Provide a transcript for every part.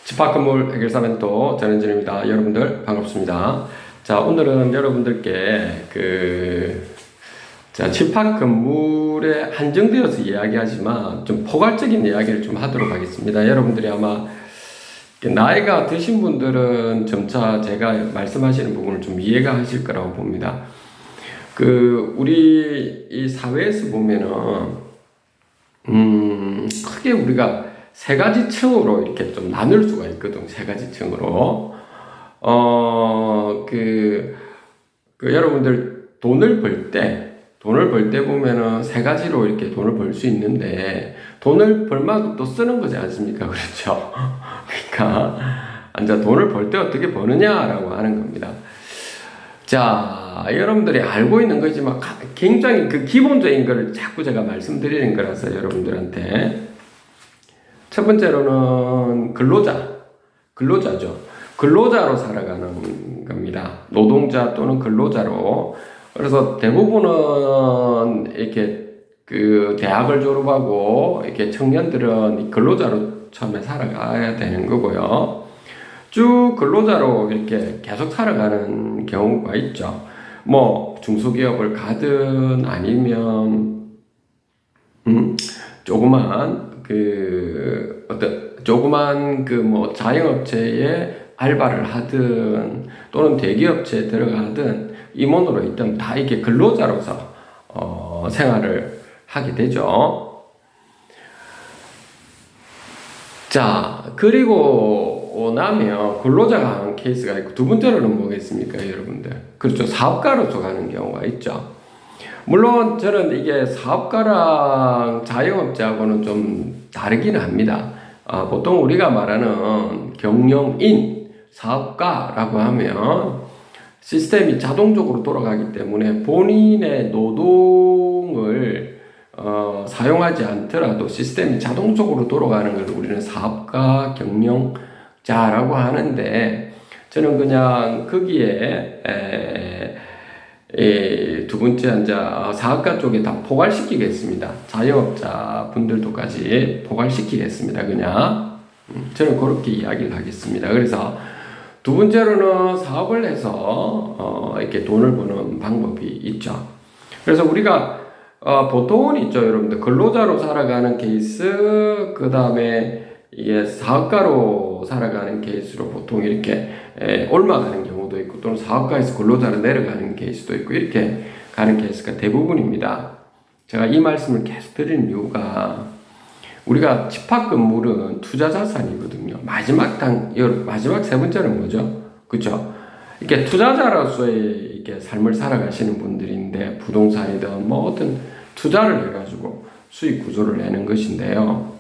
집합건물 해결사 멘토 전현진입니다. 여러분들 반갑습니다. 자, 오늘은 여러분들께 집합건물에 한정되어서 이야기하지만 좀 포괄적인 이야기를 좀 하도록 하겠습니다. 여러분들이 아마 나이가 드신 분들은 점차 제가 말씀하시는 부분을 좀 이해가 하실 거라고 봅니다. 우리 이 사회에서 보면은 크게 우리가 세 가지 층으로 이렇게 좀 나눌 수가 있거든. 세 가지 층으로. 여러분들 돈을 벌 때 보면은 세 가지로 이렇게 돈을 벌 수 있는데, 돈을 벌 만큼 또 쓰는 거지 않습니까? 그렇죠? 그러니까, 이제 돈을 벌 때 어떻게 버느냐라고 하는 겁니다. 자, 여러분들이 알고 있는 거지만 굉장히 기본적인 거를 자꾸 제가 말씀드리는 거라서 여러분들한테. 첫 번째로는 근로자죠. 근로자로 살아가는 겁니다. 노동자 또는 근로자로. 그래서 대부분은 이렇게 대학을 졸업하고 이렇게 청년들은 근로자로 처음에 살아가야 되는 거고요. 쭉 근로자로 이렇게 계속 살아가는 경우가 있죠. 뭐 중소기업을 가든 아니면 조그만 자영업체에 알바를 하든 또는 대기업체에 들어가든 임원으로 있든 다 이렇게 근로자로서 생활을 하게 되죠. 자, 그리고 나면 근로자가 하는 케이스가 있고, 두 번째로는 뭐겠습니까, 여러분들? 그렇죠. 사업가로서 가는 경우가 있죠. 물론 저는 이게 사업가랑 자영업자하고는 좀 다르기는 합니다. 보통 우리가 말하는 경영인, 사업가라고 하면 시스템이 자동적으로 돌아가기 때문에 본인의 노동을 사용하지 않더라도 시스템이 자동적으로 돌아가는 걸 우리는 사업가, 경영자라고 하는데, 저는 그냥 거기에 두 번째 이제 사업가 쪽에 다 포괄시키겠습니다. 자영업자 분들도까지 포괄시키겠습니다. 그냥 저는 그렇게 이야기를 하겠습니다. 그래서 두 번째로는 사업을 해서 이렇게 돈을 버는 방법이 있죠. 그래서 우리가 보통은 있죠, 여러분들. 근로자로 살아가는 케이스, 그 다음에 이게 사업가로 살아가는 케이스로 보통 이렇게 올라가는 경우도 있고, 또는 사업가에서 근로자로 내려가는 케이스도 있고, 이렇게 가는 케이스가 대부분입니다. 제가 이 말씀을 계속 드리는 이유가, 우리가 집합건물은 투자자산이거든요. 마지막 세 번째는 뭐죠? 그쵸? 이렇게 투자자로서의 이렇게 삶을 살아가시는 분들인데, 부동산이든 뭐 어떤 투자를 해가지고 수익 구조를 내는 것인데요.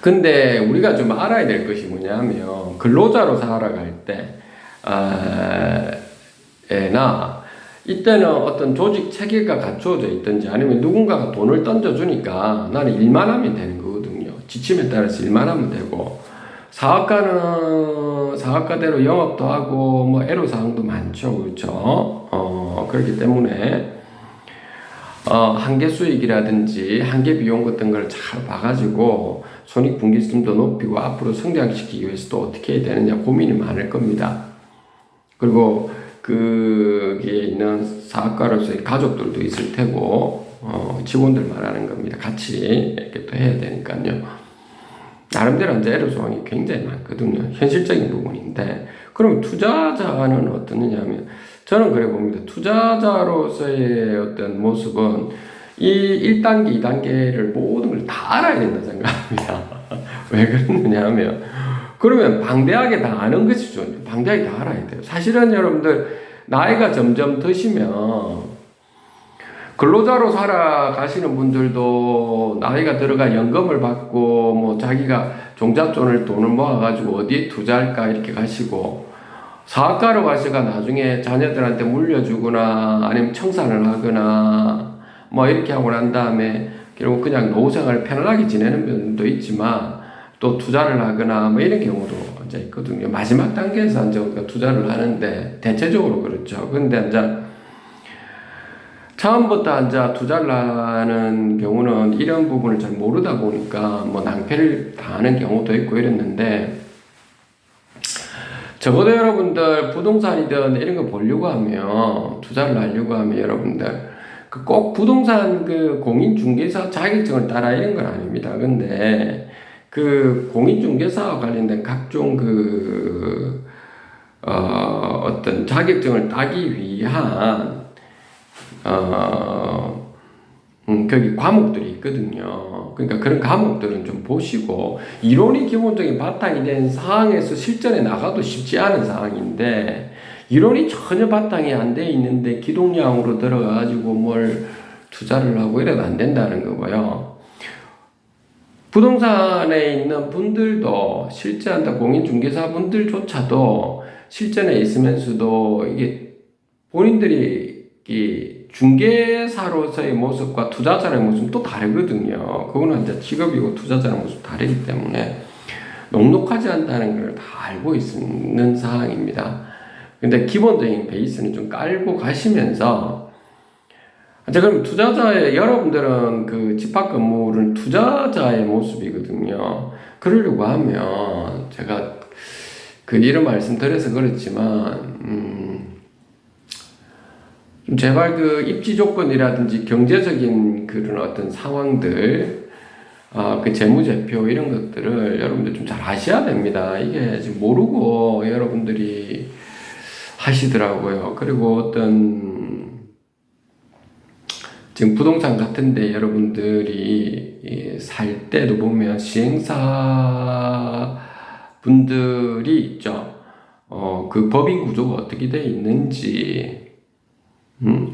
근데 우리가 좀 알아야 될 것이 뭐냐면, 근로자로 살아갈 때, 이때는 어떤 조직 체계가 갖추어져 있든지, 아니면 누군가가 돈을 던져주니까 나는 일만 하면 되는 거거든요. 지침에 따라서 일만 하면 되고, 사업가는 사업가대로 영업도 하고, 뭐, 애로사항도 많죠. 그렇죠? 그렇기 때문에, 한계 수익이라든지 한계 비용 같은 걸 잘 봐가지고 손익분기점도 높이고 앞으로 성장시키기 위해서 또 어떻게 해야 되느냐 고민이 많을 겁니다. 그리고 거기에 있는 사업가로서의 가족들도 있을 테고, 직원들 말하는 겁니다. 같이 이렇게 또 해야 되니까요. 나름대로 이제 애로사항이 굉장히 많거든요. 현실적인 부분인데, 그럼 투자자는 어떠느냐 하면, 저는 그래 봅니다. 투자자로서의 어떤 모습은 이 1단계, 2단계를 모든 걸 다 알아야 된다 생각합니다. 왜 그러느냐 하면, 그러면 방대하게 다 아는 것이 좋죠. 방대하게 다 알아야 돼요. 사실은 여러분들, 나이가 점점 드시면, 근로자로 살아가시는 분들도 나이가 들어가 연금을 받고, 뭐 자기가 종잣돈을 돈을 모아가지고 어디에 투자할까 이렇게 가시고, 사업가로 가시가 나중에 자녀들한테 물려주거나 아니면 청산을 하거나 뭐 이렇게 하고 난 다음에 결국 그냥 노후생활을 편안하게 지내는 분도 있지만, 또 투자를 하거나 뭐 이런 경우도 이제 있거든요. 마지막 단계에서 이제 우리가 투자를 하는데 대체적으로 그렇죠. 근데 이제 처음부터 이제 투자를 하는 경우는 이런 부분을 잘 모르다 보니까 뭐 낭패를 당하는 경우도 있고 이랬는데, 적어도 여러분들 부동산이든 이런 거 보려고 하면, 투자를 하려고 하면 여러분들 꼭 부동산 그 공인중개사 자격증을 따라 이런 건 아닙니다. 근데 그 공인중개사와 관련된 각종 어떤 자격증을 따기 위한 거기 과목들이 있거든요. 그러니까 그런 과목들은 좀 보시고, 이론이 기본적인 바탕이 된 사항에서 실전에 나가도 쉽지 않은 사항인데, 이론이 전혀 바탕이 안 돼 있는데 기동량으로 들어가가지고 뭘 투자를 하고 이래도 안 된다는 거고요. 부동산에 있는 분들도, 실제한다 공인중개사 분들조차도 실전에 있으면서도 이게 본인들이 이 중개사로서의 모습과 투자자의 모습은 또 다르거든요. 그거는 이제 직업이고 투자자의 모습 다르기 때문에 녹록하지 않다는 걸 다 알고 있는 상황입니다. 근데 기본적인 베이스는 좀 깔고 가시면서, 이제 그럼 여러분들은 그 집합 건물은 투자자의 모습이거든요. 그러려고 하면, 제가 이런 말씀 드려서 그렇지만, 좀 제발 그 입지 조건이라든지 경제적인 그런 어떤 상황들, 그 재무제표 이런 것들을 여러분들 좀 잘 아셔야 됩니다. 이게 지금 모르고 여러분들이 하시더라고요. 그리고 지금 부동산 같은데 여러분들이 살 때도 보면 시행사 분들이 있죠. 그 법인 구조가 어떻게 되어 있는지,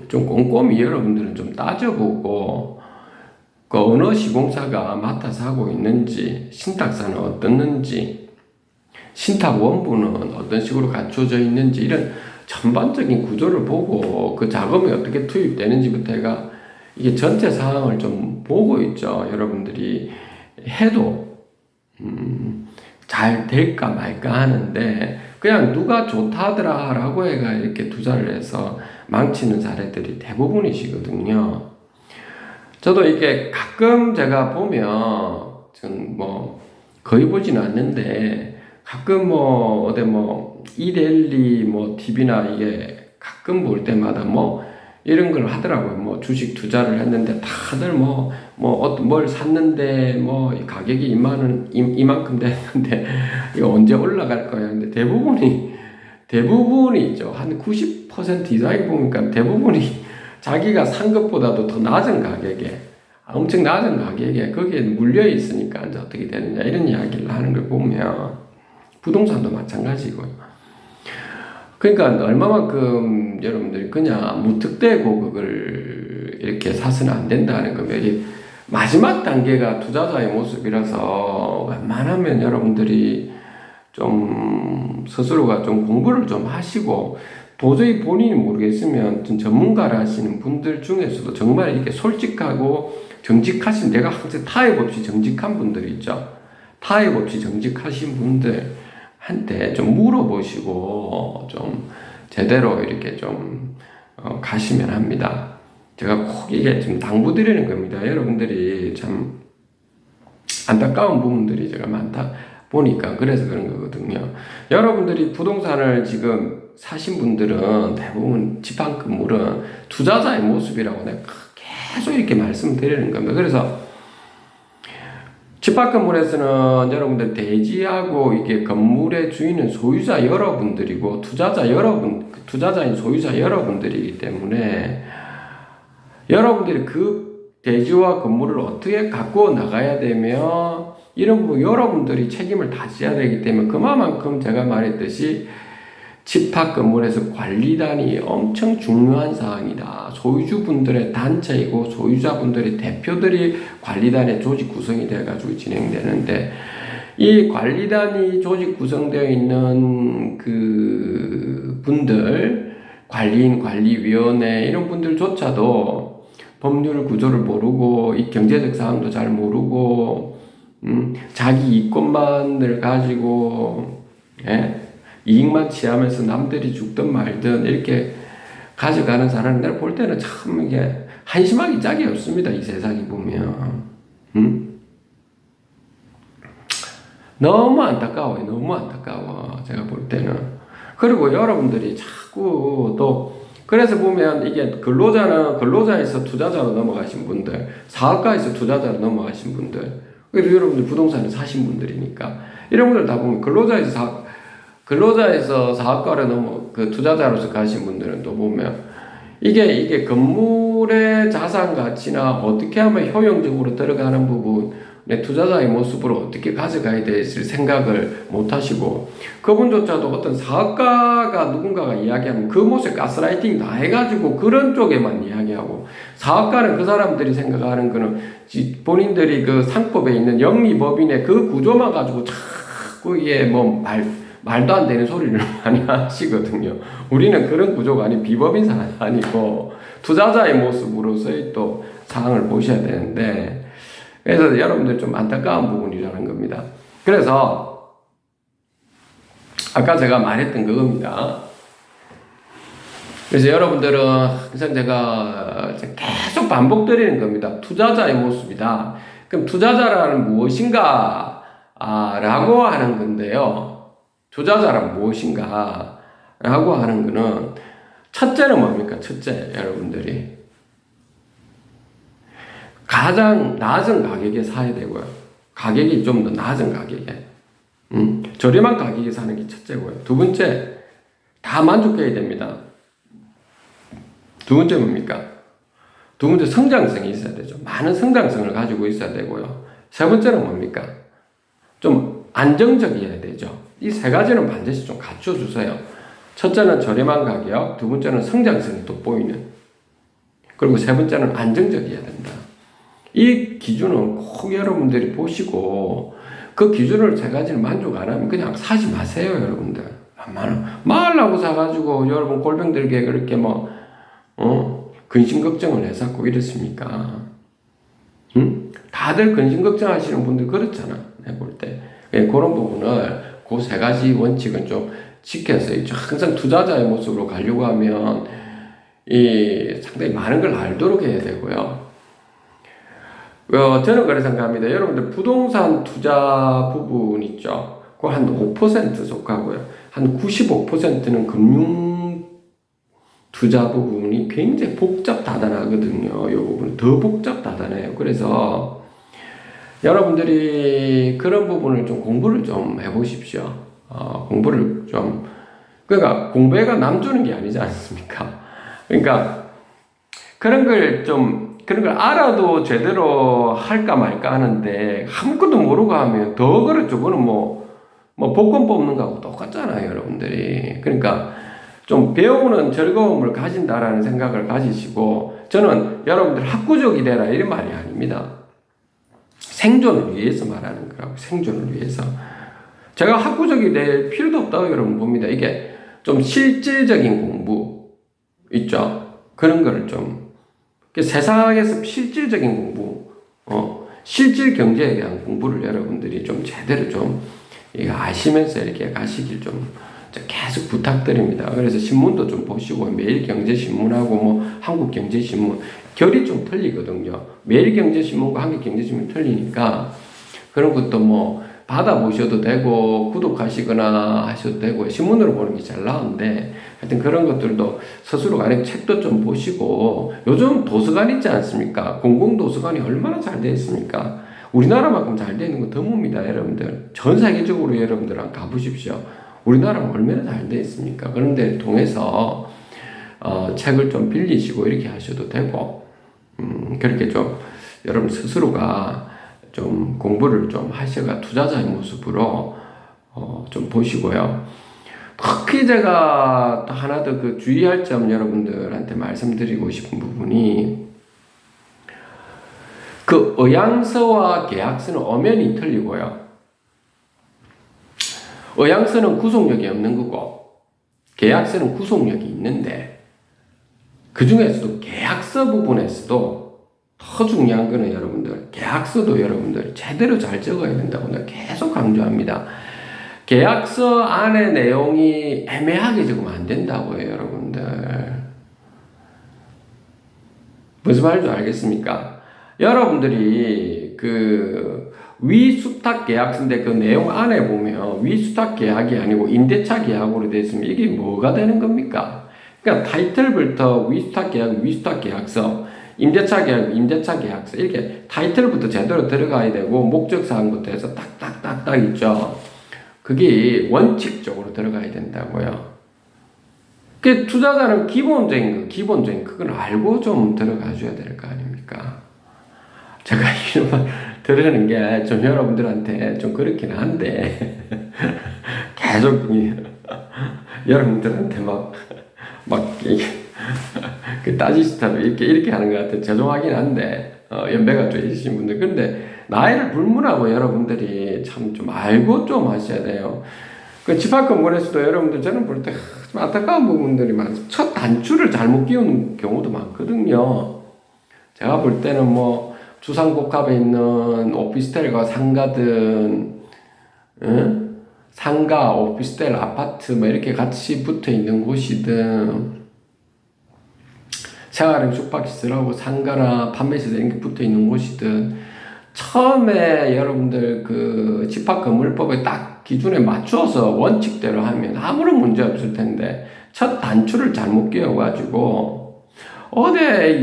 좀 꼼꼼히 여러분들은 좀 따져보고, 그 어느 시공사가 맡아서 하고 있는지, 신탁사는 어떻는지, 신탁 원부는 어떤 식으로 갖춰져 있는지, 이런 전반적인 구조를 보고 그 자금이 어떻게 투입되는지부터 해가 이게 전체 상황을 좀 보고 있죠. 여러분들이 해도 잘 될까 말까 하는데, 그냥 누가 좋다더라 라고 해가 이렇게 투자를 해서 망치는 사례들이 대부분이시거든요. 저도 이게 가끔 제가 보면, 전 뭐 거의 보지는 않는데, 가끔 어디 이데일리 TV나 이게 가끔 볼 때마다 이런 걸 하더라고요. 주식 투자를 했는데 다들 뭘 샀는데 이 가격이 이만큼 됐는데 이거 언제 올라갈 거야. 근데 대부분이 있죠. 한 90% 이상이 보니까 대부분이 자기가 산 것보다도 더 낮은 가격에, 엄청 낮은 가격에 거기에 물려 있으니까 이제 어떻게 되느냐 이런 이야기를 하는 걸 보면, 부동산도 마찬가지고요. 그러니까 얼마만큼 여러분들이 그냥 무턱대고 그걸 이렇게 사서는 안 된다는 겁니다. 이게 마지막 단계가 투자자의 모습이라서 웬만하면 여러분들이 좀 스스로가 좀 공부를 좀 하시고, 도저히 본인이 모르겠으면 전문가라 하시는 분들 중에서도 정말 이렇게 솔직하고 정직하신, 내가 항상 타협 없이 정직한 분들 있죠. 타협 없이 정직하신 분들한테 좀 물어보시고 좀 제대로 이렇게 좀 가시면 합니다. 제가 꼭 이게 좀 당부드리는 겁니다. 여러분들이 참 안타까운 부분들이 제가 많다 보니까 그래서 그런 거거든요. 여러분들이 부동산을 지금 사신 분들은 대부분 집합 건물은 투자자의 모습이라고 내가 계속 이렇게 말씀드리는 겁니다. 그래서 집합 건물에서는 여러분들 대지하고 이게 건물의 주인은 소유자 여러분들이고 투자자인 소유자 여러분들이기 때문에, 여러분들이 그 대지와 건물을 어떻게 갖고 나가야 되며 이런 부분 여러분들이 책임을 다져야 되기 때문에, 그만큼 제가 말했듯이 집합 건물에서 관리단이 엄청 중요한 사항이다. 소유주분들의 단체이고 소유자분들의 대표들이 관리단의 조직 구성이 돼가지고 진행되는데, 이 관리단이 조직 구성되어 있는 그 분들, 관리인, 관리위원회 이런 분들조차도 법률 구조를 모르고 이 경제적 사항도 잘 모르고 자기 이권만을 가지고 이익만 취하면서 남들이 죽든 말든 이렇게 가져가는 사람은 내가 볼 때는 참 이게 한심하기 짝이 없습니다. 이 세상이 보면. 너무 안타까워요. 너무 안타까워. 제가 볼 때는. 그리고 여러분들이 자꾸 또 그래서 보면 이게 근로자에서 투자자로 넘어가신 분들, 사업가에서 투자자로 넘어가신 분들, 그리고 여러분들 부동산을 사신 분들이니까 이런 분들 다 보면 근로자에서 사업가로 투자자로서 가신 분들은 또 보면 이게 건물의 자산 가치나 어떻게 하면 효용적으로 들어가는 부분의 투자자의 모습으로 어떻게 가져가야 될지 생각을 못 하시고, 그분조차도 어떤 사업가가 누군가가 이야기하면 그 모습 가스라이팅 다 해가지고 그런 쪽에만 이야기하고, 사업가는 그 사람들이 생각하는 거는 본인들이 그 상법에 있는 영리법인의 그 구조만 가지고 자꾸 이게 뭐 말도 안 되는 소리를 많이 하시거든요. 우리는 그런 구조가 아닌 비법인 사람이 아니고 투자자의 모습으로서의 또 상황을 보셔야 되는데, 그래서 여러분들 좀 안타까운 부분이라는 겁니다. 그래서 아까 제가 말했던 그겁니다. 그래서 여러분들은 항상 제가 계속 반복드리는 겁니다. 투자자의 모습이다. 그럼 투자자라는 무엇인가? 라고 하는 건데요. 투자자란 무엇인가? 라고 하는 거는 첫째는 뭡니까? 첫째, 여러분들이 가장 낮은 가격에 사야 되고요. 가격이 좀 더 낮은 가격에, 저렴한 가격에 사는 게 첫째고요. 두 번째, 다 만족해야 됩니다. 두 번째 뭡니까? 두 번째, 성장성이 있어야 되죠. 많은 성장성을 가지고 있어야 되고요. 세 번째는 뭡니까? 좀 안정적이어야 되죠. 이 세 가지는 반드시 좀 갖춰주세요. 첫째는 저렴한 가격, 두 번째는 성장성이 돋보이는, 그리고 세 번째는 안정적이어야 된다. 이 기준은 꼭 여러분들이 보시고, 그 기준을 세 가지를 만족 안 하면 그냥 사지 마세요, 여러분들. 말라고 사가지고 여러분 골병 들게 그렇게 근심 걱정을 해서 이렇습니까? 다들 근심 걱정하시는 분들 그렇잖아. 내가 볼 때. 그런 부분을 그 세 가지 원칙은 좀 지켜서 항상 투자자의 모습으로 가려고 하면 상당히 많은 걸 알도록 해야 되고요. 저는 그렇게 생각합니다. 여러분들 부동산 투자 부분 있죠. 그거 한 5% 속하고요. 한 95%는 금융 투자 부분이 굉장히 복잡 다단하거든요. 이 부분은 더 복잡 다단해요. 그래서 여러분들이 그런 부분을 좀 공부를 좀 해보십시오. 공부를 좀, 그러니까 공부가 남 주는 게 아니지 않습니까? 그러니까 그런 걸 알아도 제대로 할까 말까 하는데 아무것도 모르고 하면 더 그렇죠. 그거는 복권 뽑는 거하고 똑같잖아요, 여러분들이. 그러니까 좀 배우는 즐거움을 가진다라는 생각을 가지시고, 저는 여러분들 학구적이 되라 이런 말이 아닙니다. 생존을 위해서 말하는 거라고, 생존을 위해서. 제가 학구적이 될 필요도 없다고 여러분 봅니다. 이게 좀 실질적인 공부 있죠. 그런 거를 좀, 세상에서 실질적인 공부, 실질 경제에 대한 공부를 여러분들이 좀 제대로 좀 아시면서 이렇게 가시길 좀 계속 부탁드립니다. 그래서 신문도 좀 보시고, 매일경제신문하고 한국경제신문 결이 좀 틀리거든요. 매일경제신문과 한국경제신문 틀리니까 그런 것도 받아보셔도 되고 구독하시거나 하셔도 되고, 신문으로 보는 게 잘 나오는데 하여튼 그런 것들도 스스로 간에 책도 좀 보시고, 요즘 도서관 있지 않습니까? 공공도서관이 얼마나 잘 되어 있습니까? 우리나라만큼 잘 되어 있는 건 드뭅니다, 여러분들. 전 세계적으로 여러분들 한번 가보십시오. 우리나라는 얼마나 잘 되어 있습니까? 그런 데를 통해서 책을 좀 빌리시고 이렇게 하셔도 되고, 그렇게 좀 여러분 스스로가 좀 공부를 좀 하셔가 투자자의 모습으로 좀 보시고요. 특히 제가 또 하나 더 주의할 점 여러분들한테 말씀드리고 싶은 부분이, 의향서와 계약서는 엄연히 틀리고요. 의향서는 구속력이 없는 거고 계약서는 구속력이 있는데, 그 중에서도 계약서 부분에서도 더 중요한 거는 여러분들, 계약서도 여러분들 제대로 잘 적어야 된다고 내가 계속 강조합니다. 계약서 안에 내용이 애매하게 적으면 안 된다고요, 여러분들. 무슨 말인지 알겠습니까? 여러분들이 그 위수탁 계약서인데 그 내용 안에 보면 위수탁 계약이 아니고 임대차 계약으로 되어 있으면 이게 뭐가 되는 겁니까? 그러니까 타이틀부터 위수탁 계약, 위수탁 계약서, 임대차 계약, 임대차 계약서 이렇게 타이틀부터 제대로 들어가야 되고 목적사항부터 해서 딱딱딱딱 있죠. 그게 원칙적으로 들어가야 된다고요. 그 투자자는 기본적인 그걸 알고 좀 들어가 줘야 될 거 아닙니까? 제가 이런 말 들으는 게 좀 여러분들한테 좀 그렇긴 한데, 계속 여러분들한테 그 따지시다고 이렇게 하는 것 같아. 죄송하긴 한데, 연배가 좀 있으신 분들. 근데 나이를 불문하고 여러분들이 참 좀 알고 좀 하셔야 돼요. 그 집합 건물에서도 여러분들 저는 볼 때 좀 안타까운 부분들이 많아서 첫 단추를 잘못 끼우는 경우도 많거든요. 제가 볼 때는 뭐 주상복합에 있는 오피스텔과 상가든 상가, 오피스텔, 아파트 뭐 이렇게 같이 붙어 있는 곳이든 생활형 숙박시설하고 상가나 판매시설 이런 게 붙어 있는 곳이든 처음에 여러분들 그 집합건물법에 딱 기준에 맞춰서 원칙대로 하면 아무런 문제 없을 텐데 첫 단추를 잘못 끼워가지고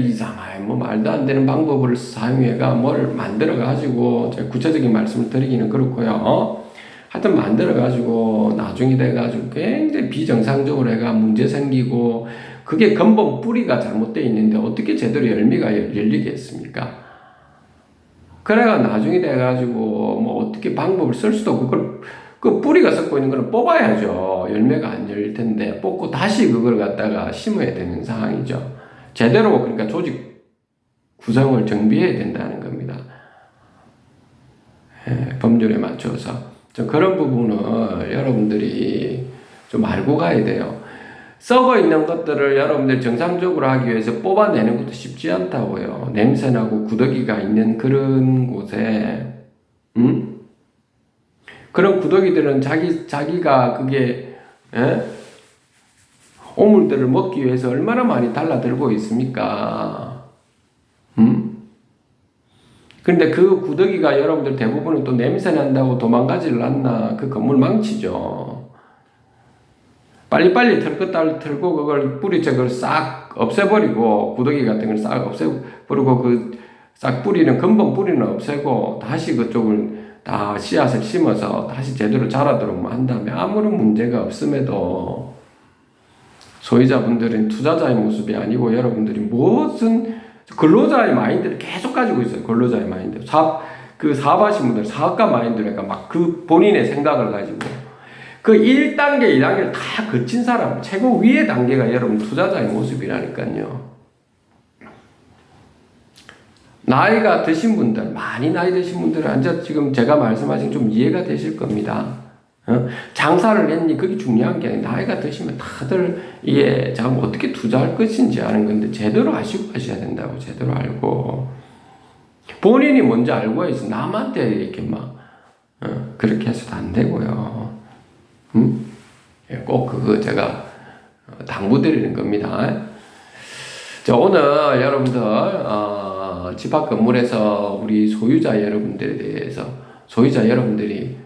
이상하게 뭐 말도 안 되는 방법을 사용해가 뭘 만들어가지고 제가 구체적인 말씀을 드리기는 그렇고요. 하여튼 만들어가지고 나중에 돼가지고 굉장히 비정상적으로 해가 문제 생기고 그게 근본 뿌리가 잘못되어 있는데 어떻게 제대로 열매가 열리겠습니까? 그래가 나중에 돼가지고 뭐 어떻게 방법을 쓸 수도 없고 그 뿌리가 썩고 있는 거는 뽑아야죠. 열매가 안 열릴 텐데 뽑고 다시 그걸 갖다가 심어야 되는 상황이죠. 제대로 그러니까 조직 구성을 정비해야 된다는 겁니다. 법률에 맞춰서 좀 그런 부분을 여러분들이 좀 알고 가야 돼요. 썩어 있는 것들을 여러분들 정상적으로 하기 위해서 뽑아내는 것도 쉽지 않다고요. 냄새나고 구더기가 있는 그런 곳에, 그런 구더기들은 자기가 그게, 오물들을 먹기 위해서 얼마나 많이 달라들고 있습니까? 근데 그 구더기가 여러분들 대부분은 또 냄새 난다고 도망가지를 않나, 그 건물 망치죠. 빨리빨리 털고 그걸 뿌리채 싹 없애버리고 구더기 같은 걸 싹 없애버리고 그 싹 뿌리는 근본 뿌리는 없애고 다시 그쪽을 다 씨앗을 심어서 다시 제대로 자라도록 한 다음에 아무런 문제가 없음에도 소유자분들은 투자자의 모습이 아니고 여러분들이 무슨 근로자의 마인드를 계속 가지고 있어요. 근로자의 마인드. 사업하신 분들 사업가 마인드니까 막 그 본인의 생각을 가지고 그 1단계, 2단계를 다 거친 사람, 최고 위의 단계가 여러분 투자자의 모습이라니까요. 나이가 드신 분들, 많이 나이 드신 분들은 이제 지금 제가 말씀하신 좀 이해가 되실 겁니다. 장사를 했니? 그게 중요한 게 아니라 나이가 드시면 다들 이게 제가 어떻게 투자할 것인지 아는 건데 제대로 아시고 하셔야 된다고 제대로 알고 본인이 먼저 알고 해서 남한테 이렇게 그렇게 해서도 안 되고요. 꼭 그거 제가 당부드리는 겁니다. 자, 오늘 여러분들 집합 건물에서 우리 소유자 여러분들에 대해서 소유자 여러분들이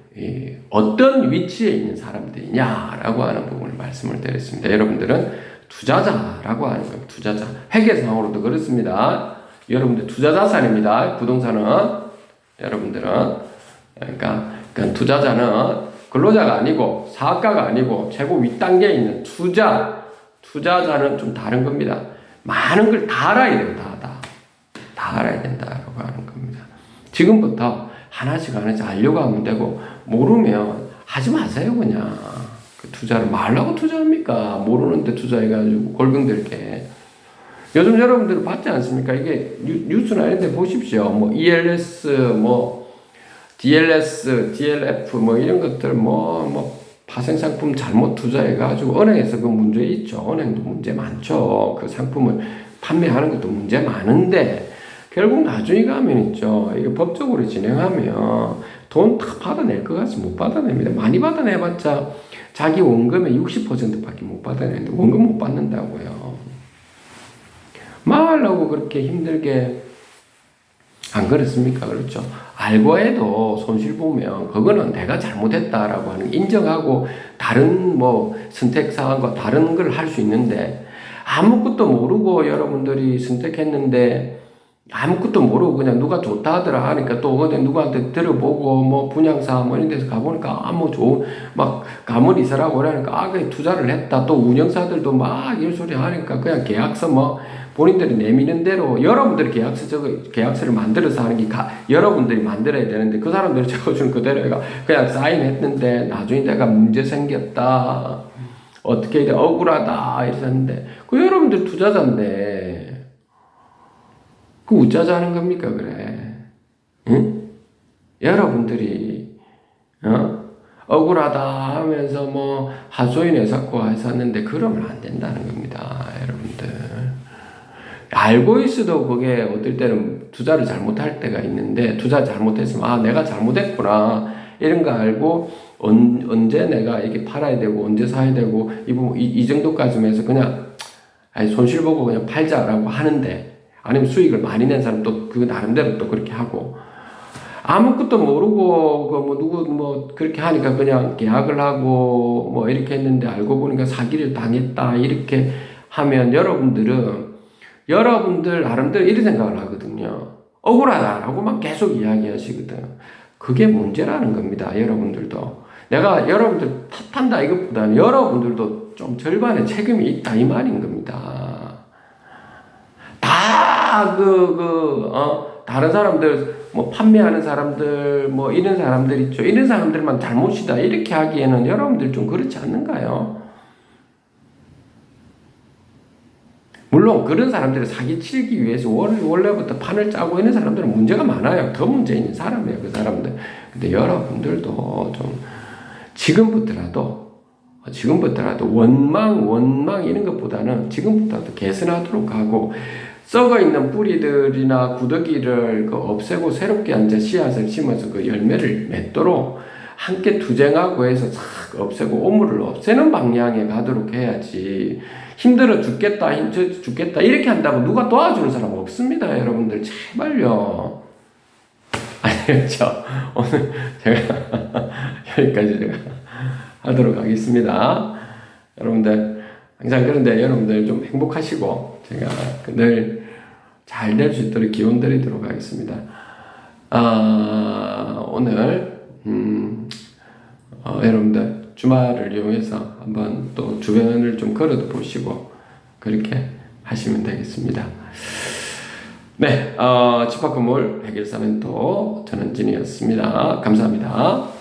어떤 위치에 있는 사람들이냐라고 하는 부분을 말씀을 드렸습니다. 여러분들은 투자자라고 하는 겁니다. 투자자. 회계상으로도 그렇습니다. 여러분들 투자 자산입니다. 부동산은 여러분들은 그러니까 투자자는 근로자가 아니고 사업가가 아니고 최고 윗단계에 있는 투자자는 좀 다른 겁니다. 많은 걸 다 알아야 돼요. 다 알아야 된다라고 하는 겁니다. 지금부터 하나씩 알려고 하면 되고 모르면 하지 마세요. 그냥 그 투자를 말라고 투자합니까? 모르는데 투자해가지고 골병들게 요즘 여러분들 봤지 않습니까? 이게 뉴스나 이런 데 보십시오. 뭐 ELS DLS, DLF 이런 것들 파생상품 잘못 투자해가지고 은행에서 그 문제 있죠. 은행도 문제 많죠. 그 상품을 판매하는 것도 문제 많은데 결국 나중에 가면 있죠. 이게 법적으로 진행하면 돈 다 받아낼 것 같이 못 받아냅니다. 많이 받아내봤자 자기 원금의 60%밖에 못 받아내는데 원금 못 받는다고요. 말하려고 그렇게 힘들게 안 그렇습니까? 그렇죠. 알고 해도 손실 보면 그거는 내가 잘못했다라고 하는 인정하고 다른 뭐 선택 사항과 다른 걸 할 수 있는데 아무것도 모르고 여러분들이 선택했는데 아무것도 모르고 그냥 누가 좋다 하더라 하니까 또 그냥 누구한테 들어보고 뭐 분양사 뭐 이런 데서 가보니까 뭐 좋은 막 가문 이사라고 그러니까 그냥 투자를 했다. 또 운영사들도 막 이런 소리 하니까 그냥 계약서 뭐 본인들이 내미는 대로 여러분들이 계약서를 만들어서 하는 게 여러분들이 만들어야 되는데 그 사람들이 적어주는 그대로 그냥 사인했는데 나중에 내가 문제 생겼다. 어떻게 돼 억울하다 이랬는데 그 여러분들 투자자인데 그 우짜자 하는 겁니까 그래? 응? 여러분들이 억울하다 하면서 뭐 하소연해 갖고 했었는데 그러면 안 된다는 겁니다, 여러분들. 알고 있어도 그게 어떨 때는 투자를 잘못할 때가 있는데 투자 잘못했으면 내가 잘못했구나 이런 거 알고 언제 내가 이렇게 팔아야 되고 언제 사야 되고 이 정도까지만 해서 그냥 손실 보고 그냥 팔자라고 하는데 아니면 수익을 많이 낸 사람 또 그 나름대로 또 그렇게 하고 아무것도 모르고 뭐 누구 뭐 그렇게 하니까 그냥 계약을 하고 뭐 이렇게 했는데 알고 보니까 사기를 당했다 이렇게 하면 여러분들 나름대로 이런 생각을 하거든요. 억울하다라고만 계속 이야기하시거든. 그게 문제라는 겁니다. 여러분들도. 내가 여러분들 탓한다 이것보다는 여러분들도 좀 절반의 책임이 있다 이 말인 겁니다. 다 다른 사람들 뭐 판매하는 사람들 뭐 이런 사람들 있죠. 이런 사람들만 잘못이다 이렇게 하기에는 여러분들 좀 그렇지 않는가요? 물론 그런 사람들을 사기치기 위해서 원래부터 판을 짜고 있는 사람들은 문제가 많아요. 더 문제 있는 사람이에요, 그 사람들. 근데 여러분들도 좀 지금부터라도 원망 이런 것보다는 지금부터라도 개선하도록 하고 썩어 있는 뿌리들이나 구더기를 없애고 새롭게 이제 씨앗을 심어서 그 열매를 맺도록 함께 투쟁하고 해서 싹 없애고 오물을 없애는 방향에 가도록 해야지. 힘들어 죽겠다 이렇게 한다고 누가 도와주는 사람 없습니다, 여러분들. 제발요. 아니겠죠? 오늘 제가 여기까지 제가 하도록 하겠습니다. 여러분들 항상 그런데 여러분들 좀 행복하시고 제가 늘 잘 될 수 있도록 기원 드리도록 하겠습니다. 오늘 여러분들 주말을 이용해서 한번 또 주변을 좀 걸어도 보시고 그렇게 하시면 되겠습니다. 네, 집합건물 해결사멘토 전원진이었습니다. 감사합니다.